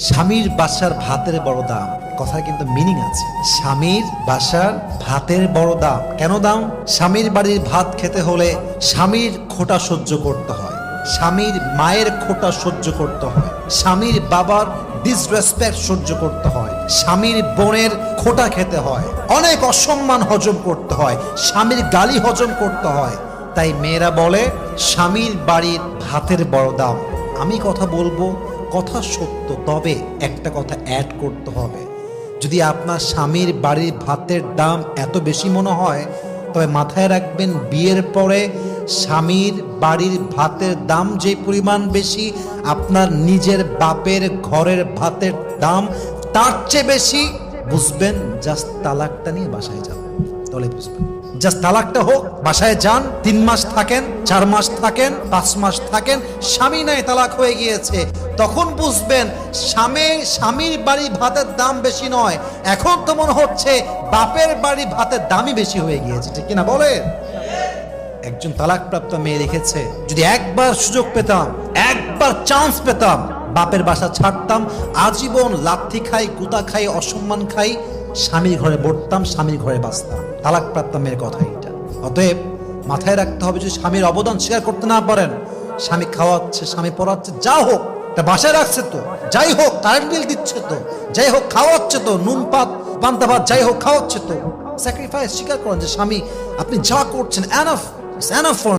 স্বামীর বাসার ভাতের বড় দাম, কথা কিন্তু মিনিং আছে। স্বামীর বাসার ভাতের বড় দাম। কেন দাম? স্বামীর বাড়ির ভাত খেতে হলে স্বামীর খোঁটা সহ্য করতে হয়, স্বামীর মায়ের খোঁটা সহ্য করতে হয়, স্বামীর বাবার ডিসরেসপেক্ট সহ্য করতে হয়, স্বামীর বোনের খোঁটা খেতে হয়, অনেক অসম্মান হজম করতে হয়, স্বামীর গালি হজম করতে হয়। তাই মেয়েরা বলে স্বামীর বাড়ির ভাতের বড় দাম। আমি কথা বলবো, কথা সত্য, তবে একটা কথা অ্যাড করতে হবে। যদি আপনার স্বামীর বাড়ির ভাতের দাম এত বেশি মনে হয়, তবে মাথায় রাখবেন বিয়ের পরে স্বামীর বাড়ির ভাতের দাম যে পরিমাণ বেশি, আপনার নিজের বাপের ঘরের ভাতের দাম তার চেয়ে বেশি। বুঝবেন, জাস্ট তালাকটা নিয়ে বাসায় যাবেন, তাহলে বুঝবেন। জাস্ট তালাকটা হোক, বাসায় যান, 3 মাস থাকেন, 4 মাস থাকেন, 5 মাস থাকেন, স্বামী নাই তালাক হয়ে গিয়েছে, তখন বুঝবেন স্বামীর বাড়ি ভাতের দাম বেশি নয়, এখন তো মনে হচ্ছে বাপের বাড়ি ভাতের দামই বেশি হয়ে গিয়েছে। ঠিক কিনা বলেন? একজন তালাকপ্রাপ্ত মেয়ে লিখেছে, যদি একবার সুযোগ পেতাম, একবার চান্স পেতাম, বাপের বাসা ছাড়তাম, আজীবন লাথি খাই, গুতা খাই, অসম্মান খাই, স্বামীর ঘরে বসতাম, স্বামীর ঘরে বাঁচতাম। তালাকপ্রাপ্ত মেয়ের কথা এটা। অতএব মাথায় রাখতে হবে, যদি স্বামীর অবদান স্বীকার করতে না পারেন, স্বামী খাওয়াচ্ছে, স্বামী পড়াচ্ছে, যা হোক, তা বাসায় রাখছে তো, যাই হোক কারেন্ট বিল দিচ্ছে তো, যাই হোক খাওয়াচ্ছে তো, নুন পাত পান্তা ভাত যাই হোক খাওয়াচ্ছে তো, স্যাক্রিফাইস স্বীকার করেন যে স্বামী আপনি যা করছেন এনাফ, এনাফ ফর